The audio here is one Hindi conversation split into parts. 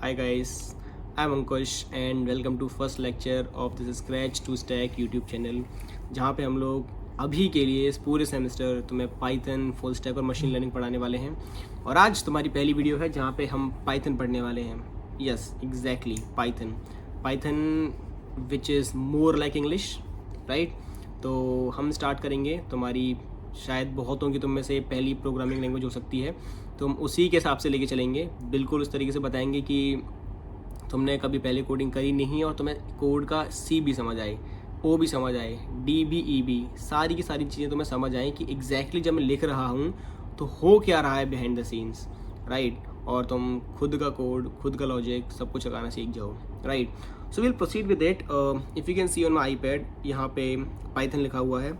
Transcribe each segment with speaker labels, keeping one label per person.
Speaker 1: Hi guys, I'm Ankush and welcome to first lecture of this Scratch to Stack YouTube channel जहाँ पे हम लोग अभी के लिए इस पूरे सेमेस्टर तुम्हें पाइथन, फुल स्टैक और मशीन लर्निंग पढ़ाने वाले हैं। और आज तुम्हारी पहली वीडियो है जहाँ पे हम पाइथन पढ़ने वाले हैं। Yes exactly Python which is more like English, right. तो हम स्टार्ट करेंगे। तुम्हारी शायद बहुतों की तुम में से पहली प्रोग्रामिंग लैंग्वेज हो सकती है, तो हम उसी के हिसाब से लेके चलेंगे। बिल्कुल उस तरीके से बताएंगे कि तुमने कभी पहले कोडिंग करी नहीं और तुम्हें कोड का सी भी समझ आए, ओ भी समझ आए, डी बी ई बी, सारी की सारी चीज़ें तुम्हें समझ आए कि एग्जैक्टली जब मैं लिख रहा हूँ तो हो क्या रहा है बिहाइंड द सीन्स, राइट। और तुम खुद का कोड, खुद का लॉजिक सब कुछ लगाना सीख जाओ, right. So will proceed with it. If you can see on my iPad, यहाँ पे पाइथन लिखा हुआ है।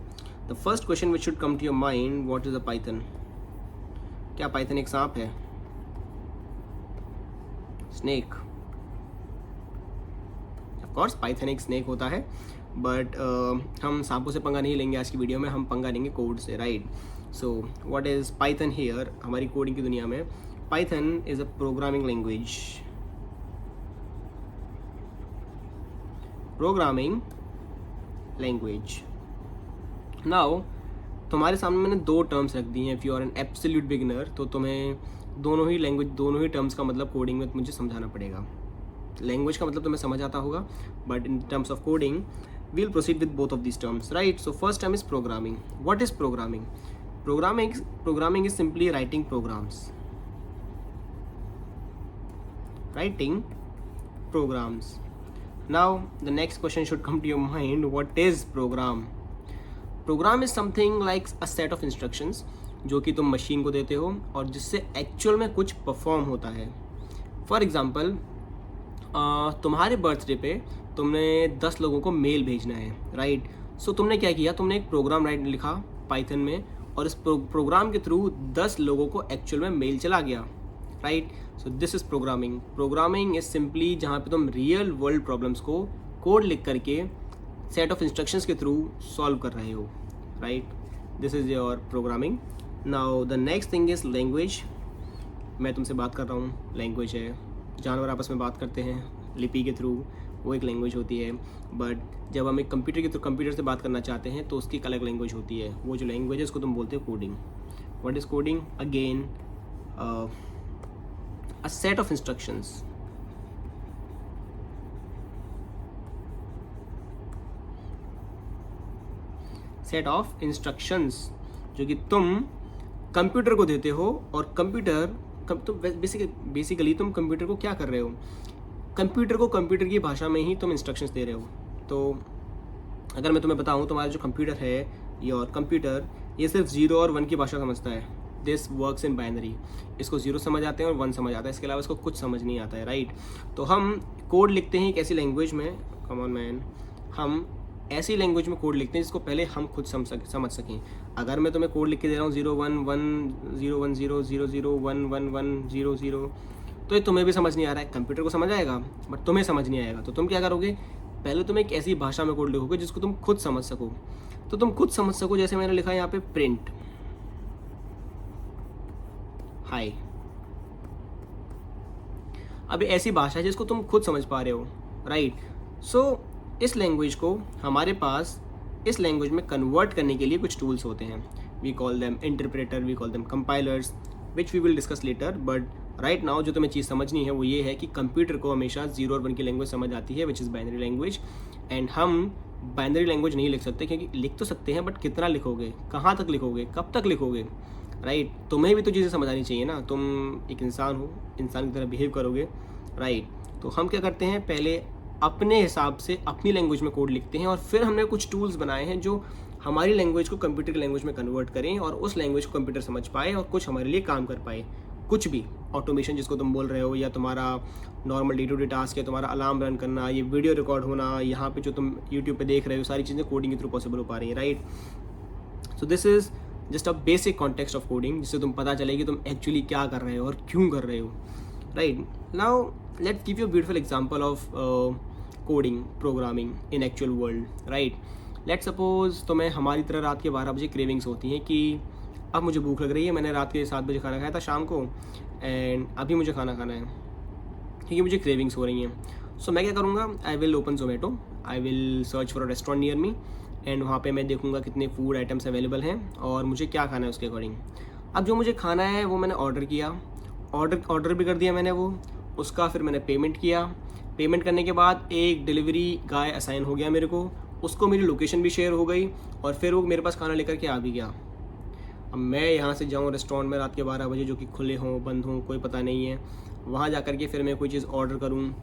Speaker 1: The first question which should come to your mind, what is a Python. क्या पाइथन एक सांप है? स्नेक। ऑफ कोर्स पाइथन एक स्नेक होता है, बट हम सांपों से पंगा नहीं लेंगे आज की वीडियो में, हम पंगा लेंगे कोड से, right. So what is Python here हमारी कोडिंग की दुनिया में? Python is a programming language. Now तुम्हारे सामने मैंने दो टर्म्स रख दी हैं। If you are an absolute beginner तो तुम्हें दोनों ही टर्म्स का मतलब कोडिंग में मुझे समझाना पड़ेगा। लैंग्वेज का मतलब तुम्हें समझ आता होगा, but in terms of coding will proceed with both of this terms, right. So first term is programming. What is programming? Programming is simply writing programs. Now the next question should come to your mind, what is program? Program is something like a set of instructions जो कि तुम मशीन को देते हो और जिससे एक्चुअल में कुछ परफॉर्म होता है। फॉर एग्जाम्पल, तुम्हारे बर्थडे पे तुमने 10 लोगों को मेल भेजना है, राइट। सो तुमने क्या किया, तुमने एक प्रोग्राम लिखा पाइथन में और इस प्रोग्राम के थ्रू 10 लोगों को एक्चुअल में मेल चला गया, right. So this is programming. Programming is simply जहाँ पे तुम रियल वर्ल्ड प्रॉब्लम्स को कोड लिख करके सेट ऑफ इंस्ट्रक्शंस के थ्रू सॉल्व कर रहे हो, right. This is your programming. Now the next thing is language. मैं तुमसे बात कर रहा हूँ, लैंग्वेज है। जानवर आपस में बात करते हैं लिपि के थ्रू, वो एक लैंग्वेज होती है। बट जब हम एक कंप्यूटर के थ्रू कंप्यूटर से बात करना चाहते हैं तो उसकी एक अलग लैंग्वेज होती है। वो जो लैंग्वेज है उसको तुम बोलते हो coding. What is coding? Again a set of instructions, जो कि तुम कंप्यूटर को देते हो। और तो बेसिकली तुम कंप्यूटर को क्या कर रहे हो, कंप्यूटर को कंप्यूटर की भाषा में ही तुम इंस्ट्रक्शंस दे रहे हो। तो अगर मैं तुम्हें बताऊं, तुम्हारा जो कंप्यूटर है, योर कंप्यूटर, ये सिर्फ 0 और 1 की भाषा समझता है। This works in binary. इसको 0 समझ आते हैं और 1 समझ आता है, इसके अलावा इसको कुछ समझ नहीं आता है, राइट। तो हम कोड लिखते हैं एक ऐसी लैंग्वेज में, कम ऑन मैन, हम ऐसी लैंग्वेज में कोड लिखते हैं जिसको पहले हम खुद समझ सकें। अगर मैं तुम्हें कोड लिख के दे रहा हूँ 0 1 1 0 1 0 0 0 1 1 1 0 0, तो ये तुम्हें भी समझ नहीं आ रहा है। कंप्यूटर को समझ आएगा बट तुम्हें समझ नहीं आएगा। तो तुम क्या करोगे, पहले तुम एक ऐसी भाषा में कोड लिखोगे जिसको तुम खुद समझ सको। तो तुम खुद समझ सको, जैसे मैंने लिखा है यहाँ पे प्रिंट हाय। अब ऐसी भाषा है जिसको तुम खुद समझ पा रहे हो, राइट। सो इस लैंग्वेज को हमारे पास इस लैंग्वेज में कन्वर्ट करने के लिए कुछ टूल्स होते हैं। We call them interpreter, we call them compilers, which we will discuss later. But right now जो तुम्हें चीज़ समझनी है वो ये है कि कंप्यूटर को हमेशा 0 और 1 की लैंग्वेज समझ आती है, which is binary language. And हम बाइनरी लैंग्वेज नहीं लिख सकते, क्योंकि लिख तो सकते हैं बट कितना लिखोगे, कहाँ तक लिखोगे, कब तक लिखोगे, राइट। तुम्हें भी तो चीज़ें समझ आनी चाहिए ना। तुम एक इंसान हो, इंसान की तरह बिहेव करोगे, राइट। तो हम क्या करते हैं, पहले अपने हिसाब से अपनी लैंग्वेज में कोड लिखते हैं और फिर हमने कुछ टूल्स बनाए हैं जो हमारी लैंग्वेज को कंप्यूटर की लैंग्वेज में कन्वर्ट करें और उस लैंग्वेज को कंप्यूटर समझ पाए और कुछ हमारे लिए काम कर पाए। कुछ भी ऑटोमेशन जिसको तुम बोल रहे हो, या तुम्हारा normal day to day task है, तुम्हारा अलार्म रन करना, ये वीडियो रिकॉर्ड होना, यहाँ पे जो तुम यूट्यूब पे देख रहे हो, सारी चीज़ें कोडिंग के थ्रू पॉसिबल हो पा रही हैं, right. So this is just a basic context of coding, जिससे तुम पता चले कि तुम एक्चुअली क्या कर रहे हो और क्यों कर रहे हो, right. Now let's give you beautiful example of coding programming in actual world, right. Let's suppose तुम्हें हमारी तरह रात के 12 बजे क्रेविंग्स होती हैं कि अब मुझे भूख लग रही है, मैंने रात के 7 बजे खाना खाया था शाम को, एंड अभी मुझे खाना खाना है। क्योंकि मुझे क्रेविंग्स हो रही हैं। सो मैं क्या करूँगा, I will open Zomato, I will search for a restaurant near me and वहाँ पे मैं देखूँगा कितने फूड आइटम्स अवेलेबल हैं और मुझे क्या खाना है उसके अकॉर्डिंग। अब जो मुझे खाना है वो मैंने ऑर्डर किया, ऑर्डर भी कर दिया मैंने वो, उसका फिर मैंने पेमेंट किया। पेमेंट करने के बाद एक डिलीवरी गाय असाइन हो गया मेरे को, उसको मेरी लोकेशन भी शेयर हो गई और फिर वो मेरे पास खाना लेकर के आ भी गया। अब मैं यहाँ से जाऊँ रेस्टोरेंट में रात के 12 बजे, जो कि खुले हों बंद हों कोई पता नहीं है, वहाँ जा कर के फिर मैं कोई चीज़ ऑर्डर करूँ,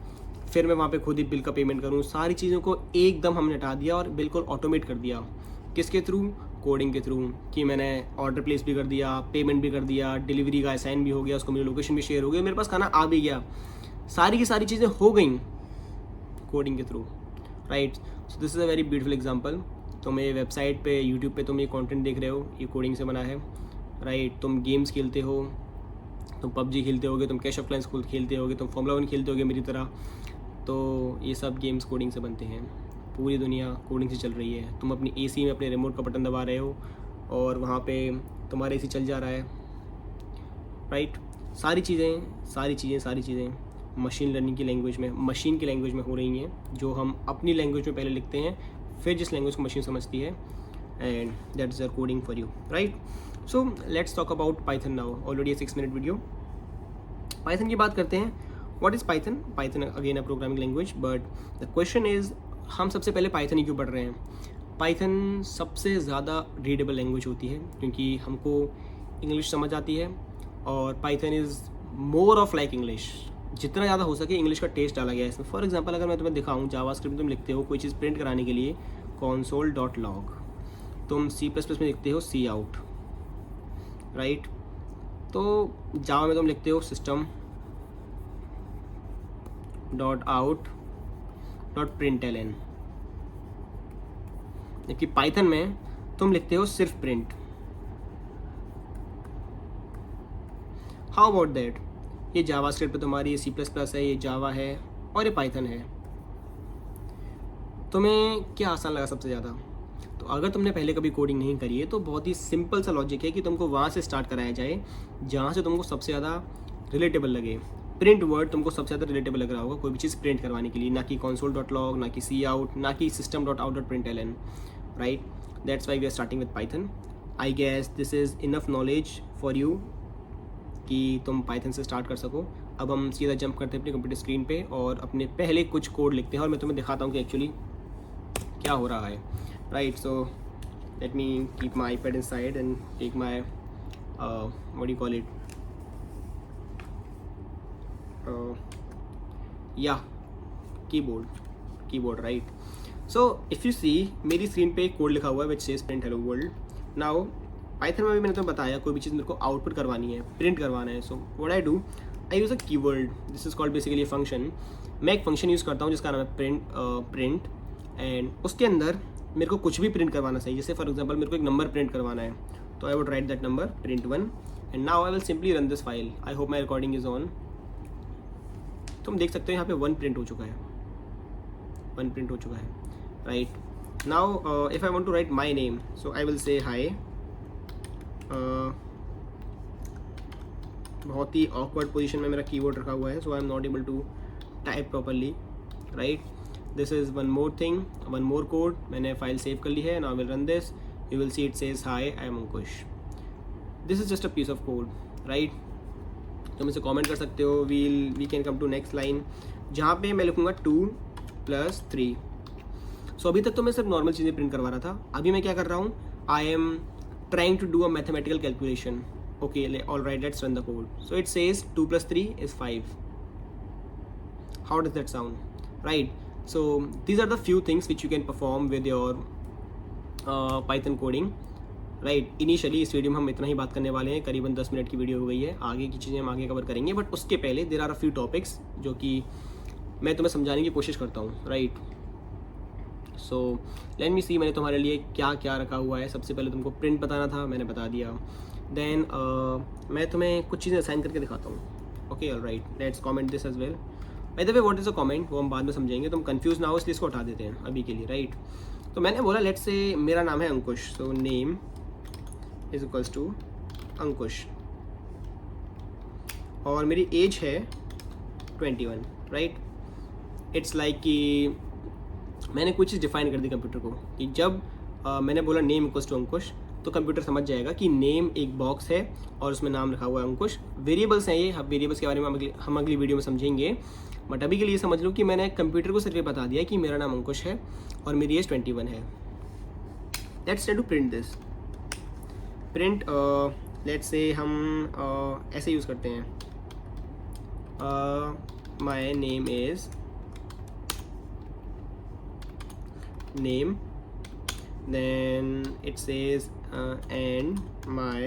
Speaker 1: फिर मैं वहाँ पे खुद ही बिल का पेमेंट करूँ। सारी चीज़ों को एकदम हमने हटा दिया और बिल्कुल ऑटोमेट कर दिया। किसके थ्रू? कोडिंग के थ्रू, कि मैंने ऑर्डर प्लेस भी कर दिया, पेमेंट भी कर दिया, डिलीवरी का असाइन भी हो गया, उसको मेरी लोकेशन भी शेयर हो गई, मेरे पास खाना आ भी गया। सारी की सारी चीज़ें हो गई कोडिंग के through, right. So this is a very beautiful example. तुम ये वेबसाइट पे, यूट्यूब पे तुम ये कंटेंट देख रहे हो, ये कोडिंग से बना है, राइट। तुम गेम्स खेलते हो, तुम पबजी खेलते होगे, तुम कैश ऑफ क्लैंस खेलते होगे, तुम फॉर्मूला 1 खेलते होगे मेरी तरह, तो ये सब गेम्स कोडिंग से बनते हैं। पूरी दुनिया कोडिंग से चल रही है। तुम अपनी एसी में अपने रिमोट का बटन दबा रहे हो और वहाँ पे तुम्हारा एसी चल जा रहा है, राइट। सारी चीज़ें मशीन लर्निंग की लैंग्वेज में, मशीन की लैंग्वेज में हो रही हैं, जो हम अपनी लैंग्वेज में पहले लिखते हैं, फिर जिस लैंग्वेज को मशीन समझती है, and that is our coding for you, right. So let's talk about Python now. Already 6 minute video, Python की बात करते हैं। What is Python? Python again a programming language, but the question is हम सबसे पहले पाइथन ही क्यों पढ़ रहे हैं? पाइथन सबसे ज़्यादा रीडेबल लैंग्वेज होती है क्योंकि हमको इंग्लिश समझ आती है और Python is more of like English. जितना ज़्यादा हो सके इंग्लिश का टेस्ट डाला गया है इसमें। फॉर एग्जांपल अगर मैं तुम्हें दिखाऊं, जावास्क्रिप्ट में तुम लिखते हो कोई चीज़ प्रिंट कराने के लिए console.log, तुम C++ में लिखते हो सी आउट, राइट। तो जावा में तुम लिखते हो system.out.println, जबकि पाइथन में तुम लिखते हो सिर्फ प्रिंट। How about that? ये जावास्क्रिप्ट पे तुम्हारी, ये C++ है, ये जावा है और ये पाइथन है। तुम्हें क्या आसान लगा सबसे ज़्यादा? तो अगर तुमने पहले कभी कोडिंग नहीं करी है तो बहुत ही सिंपल सा लॉजिक है कि तुमको वहाँ से स्टार्ट कराया जाए जहाँ से तुमको सबसे ज़्यादा रिलेटेबल लगे। प्रिंट वर्ड तुमको सबसे ज़्यादा रिलेटेबल लग रहा होगा कोई भी चीज़ प्रिंट करवाने के लिए, ना कि console.log, ना कि सी आउट, ना कि system.out.println, right. That's why we are starting with Python. I guess this is enough knowledge for you कि तुम पाइथन से स्टार्ट कर सको। अब हम सीधा जंप करते हैं अपनी कंप्यूटर स्क्रीन पे और अपने पहले कुछ कोड लिखते हैं और मैं तुम्हें दिखाता हूँ कि एक्चुअली क्या हो रहा है, right. So let me keep my iPad inside and take my what do you call it, या keyboard, right. So if you see, मेरी स्क्रीन पे एक कोड लिखा हुआ है which says print hello world. Now Python में भी मैंने तुम्हें बताया कोई भी चीज़ मेरे को आउटपुट करवानी है, प्रिंट करवाना है। So what I do, I use a keyword, this is called basically function. मैं एक फंक्शन यूज़ करता हूँ जिसका नाम है प्रिंट एंड उसके अंदर मेरे को कुछ भी प्रिंट करवाना चाहिए। जैसे फॉर एग्जांपल मेरे को एक नंबर प्रिंट करवाना है, तो I would write that number print1 and now I will simply run this file. I hope my recording is on. तुम देख सकते हो यहाँ पे 1 प्रिंट हो चुका है, right. Now if I want to write my name, so I will say hi. बहुत ही ऑकवर्ड पोजीशन में मेरा कीबोर्ड रखा हुआ है, so I am not able to type properly, right. This is one more code. मैंने फाइल सेव कर ली है। Now will run this, you will see it says hi I am Ankush. This is just a piece of code, right. तुम इसे कमेंट कर सकते हो। We can come to next line जहाँ पे मैं लिखूँगा 2+3। सो अभी तक तो मैं सिर्फ नॉर्मल चीज़ें प्रिंट करवा रहा था, अभी मैं क्या कर रहा हूँ, I am trying to do a mathematical calculation. Okay, all right, let's run the code. So it says 2+3 is 5. How does that sound, right? So these are the few things which you can perform with your Python coding, right? Initially इस वीडियो में हम इतना ही बात करने वाले हैं, करीबन 10 मिनट की वीडियो हो गई है। आगे की चीज़ें हम आगे कवर करेंगे, बट उसके पहले there are a few topics जो कि मैं तुम्हें समझाने की कोशिश करता हूँ, राइट। सो लेट मी सी, मैंने तुम्हारे लिए क्या क्या रखा हुआ है। सबसे पहले तुमको प्रिंट बताना था, मैंने बता दिया। देन मैं तुम्हें कुछ चीज़ें असाइन करके दिखाता हूँ। Okay, all right, let's comment this as well. By the way, what is a comment, वो हम बाद में समझेंगे। तुम कंफ्यूज ना हो इसलिए इसको हटा देते हैं अभी के लिए, राइट। तो मैंने बोला लेट्स से मेरा नाम है Ankush, so name is equals to Ankush और मेरी एज है 21। राइट। इट्स लाइक कि मैंने कुछ चीज़ डिफाइन कर दी कंप्यूटर को कि जब मैंने बोला नेम इक्वल्स टू अंकुश, तो कंप्यूटर समझ जाएगा कि नेम एक बॉक्स है और उसमें नाम रखा हुआ है अंकुश। वेरिएबल्स हैं ये, वेरिएबल्स के बारे में हम अगली वीडियो में समझेंगे, बट अभी के लिए समझ लो कि मैंने कंप्यूटर को सिर्फ ये बता दिया कि मेरा नाम अंकुश है और मेरी एज 21 है। Let's try to print this. Print let's say हम ऐसे यूज़ करते हैं, my name is name, then it says and my,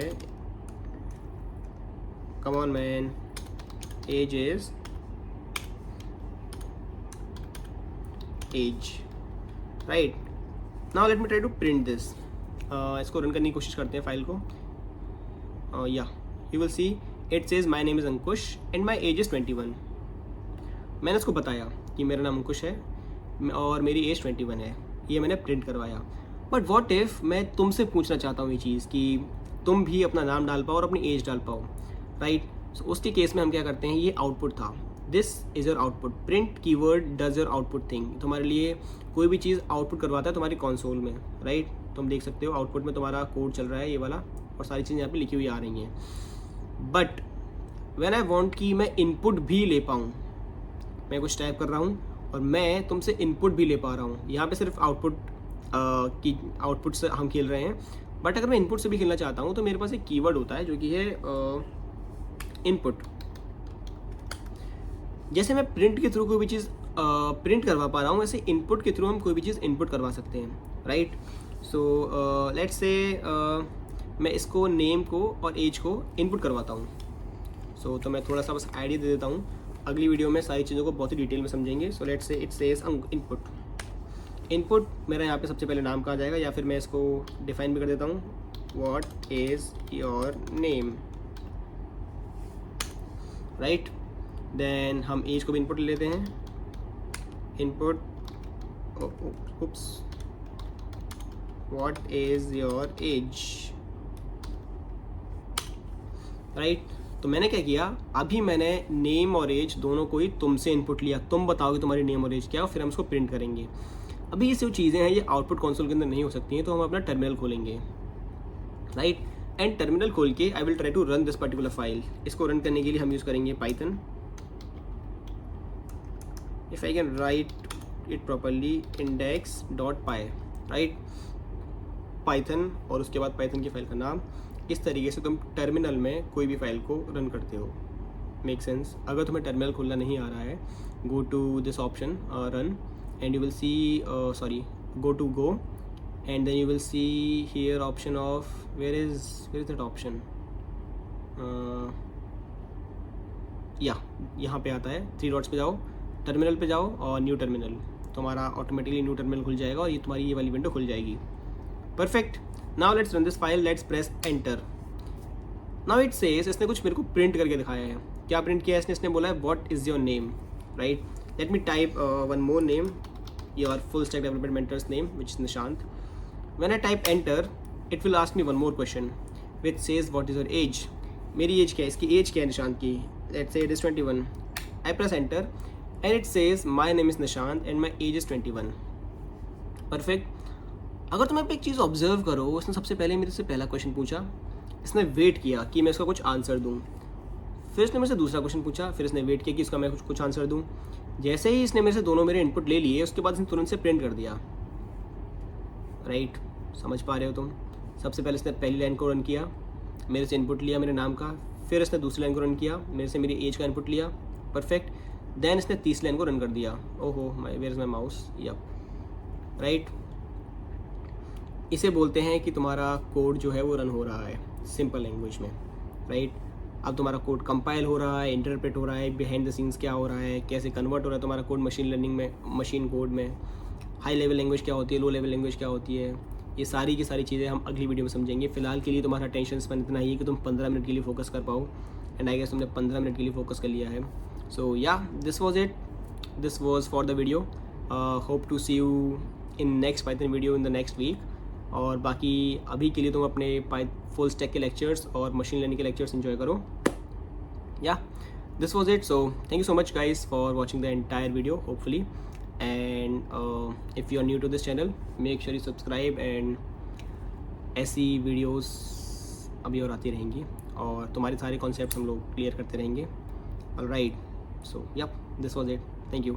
Speaker 1: come on man, age is age, right? Now let me try to print this. इसको रन करने की कोशिश करते हैं फाइल को। या you will see it says my name is Ankush and my age is 21। मैंने उसको बताया कि मेरा नाम अंकुश है और मेरी एज 21 है, ये मैंने प्रिंट करवाया। बट व्हाट इफ़ मैं तुमसे पूछना चाहता हूँ ये चीज़ कि तुम भी अपना नाम डाल पाओ और अपनी एज डाल पाओ, राइट? सो उसके केस में हम क्या करते हैं, ये आउटपुट था, this is your output. Print keyword does your output thing. तुम्हारे लिए कोई भी चीज़ आउटपुट करवाता है तुम्हारी कंसोल में, राइट? तुम देख सकते हो आउटपुट में तुम्हारा कोड चल रहा है ये वाला, और सारी चीज़ें यहाँ पे लिखी हुई आ रही हैं। बट व्हेन आई वांट कि मैं इनपुट भी ले पाऊँ, मैं कुछ टाइप कर रहा हूँ और मैं तुमसे इनपुट भी ले पा रहा हूँ, यहाँ पे सिर्फ आउटपुट से हम खेल रहे हैं, बट अगर मैं इनपुट से भी खेलना चाहता हूँ तो मेरे पास एक कीवर्ड होता है जो कि है इनपुट। जैसे मैं प्रिंट के थ्रू कोई भी चीज़ प्रिंट करवा पा रहा हूँ, वैसे इनपुट के थ्रू हम कोई भी चीज़ इनपुट करवा सकते हैं, राइट? सो लेट्स से मैं इसको नेम को और एज को इनपुट करवाता हूँ। सो तो मैं थोड़ा सा बस आइडिया दे देता हूँ, अगली वीडियो में सारी चीज़ों को बहुत ही डिटेल में समझेंगे। So let's say it says input. Input मेरा यहाँ पे सबसे पहले नाम कहा जाएगा, या फिर मैं इसको डिफाइन भी कर देता हूँ, what is your name, right? Then हम एज को भी इनपुट ले लेते हैं, input oops what is your age, right? तो मैंने क्या किया, अभी मैंने नेम और एज दोनों को ही तुमसे इनपुट लिया, तुम बताओगे तुम्हारी नेम और एज क्या हो, फिर हम उसको प्रिंट करेंगे। अभी ये जो चीज़ें हैं ये आउटपुट कंसोल के अंदर नहीं हो सकती हैं, तो हम अपना टर्मिनल खोलेंगे, राइट? एंड टर्मिनल खोल के I will try to run this particular file. इसको रन करने के लिए हम यूज़ करेंगे Python. If I can write it properly, index.py, right? Python और उसके बाद पाइथन की फाइल का नाम। इस तरीके से तुम टर्मिनल में कोई भी फाइल को रन करते हो। Make sense? अगर तुम्हें टर्मिनल खोलना नहीं आ रहा है, go to this option run and you will see go to go and then you will see here option of where is that option, यहाँ पे आता है, 3 डॉट्स पे जाओ, टर्मिनल पे जाओ और न्यू टर्मिनल, तुम्हारा ऑटोमेटिकली न्यू टर्मिनल खुल जाएगा और ये तुम्हारी ये वाली विंडो खुल जाएगी। Perfect. Now let's run this file, let's press enter. Now it says, इसने कुछ मेरे को प्रिंट करके दिखाया है। क्या प्रिंट किया है इसने बोला है what is your name, right? Let me type one more name, your full stack development mentors name which is Nishant. When I type enter it will ask me one more question which says what is your as. मेरी एज क्या है, इसकी एज क्या है निशांत की, let's say it is 21। I press enter and it says my name is Nishant and my age is 21। Perfect. अगर तुम एक चीज़ ऑब्जर्व करो, उसने सबसे पहले मेरे से पहला क्वेश्चन पूछा, इसने वेट किया कि मैं इसका कुछ आंसर दूँ, फिर इसने मेरे से दूसरा क्वेश्चन पूछा, फिर इसने वेट किया कि इसका मैं कुछ आंसर दूँ। जैसे ही इसने मेरे से दोनों मेरे इनपुट ले लिए, उसके बाद इसने तुरंत से प्रिंट कर दिया, राइट? समझ पा रहे हो तुम? सबसे पहले इसने पहली लाइन को रन किया, मेरे से इनपुट लिया मेरे नाम का, फिर इसने दूसरी लाइन को रन किया, मेरे से मेरी एज का इनपुट लिया, परफेक्ट। देन इसने तीसरी लाइन को रन कर दिया। ओहो where is my mouse, yup, right? इसे बोलते हैं कि तुम्हारा कोड जो है वो रन हो रहा है सिंपल लैंग्वेज में, राइट? अब तुम्हारा कोड कंपाइल हो रहा है, इंटरप्रेट हो रहा है, बिहाइंड द सीन्स क्या हो रहा है, कैसे कन्वर्ट हो रहा है तुम्हारा कोड मशीन लर्निंग में, मशीन कोड में, हाई लेवल लैंग्वेज क्या होती है, लो लेवल लैंग्वेज क्या होती है, ये सारी की सारी चीज़ें हम अगली वीडियो में समझेंगे। फिलहाल के लिए तुम्हारा टेंशन स्पैन इतना ही है कि तुम 15 मिनट के लिए फोकस कर पाओ, एंड आई गेस तुमने 15 मिनट के लिए फोकस कर लिया है। So yeah this was it, this was for the video. Hope to see you in next Python video in the next week. और बाकी अभी के लिए तुम अपने फुल स्टैक के लेक्चर्स और मशीन लर्निंग के लेक्चर्स एंजॉय करो। Yeah this was it. So thank you so much guys for watching the entire video hopefully, and if you are new to this channel, make sure you subscribe, and ऐसी वीडियोस अभी और आती रहेंगी और तुम्हारे सारे कॉन्सेप्ट्स हम लोग क्लियर करते रहेंगे. Alright, so yup, this was it. Thank you.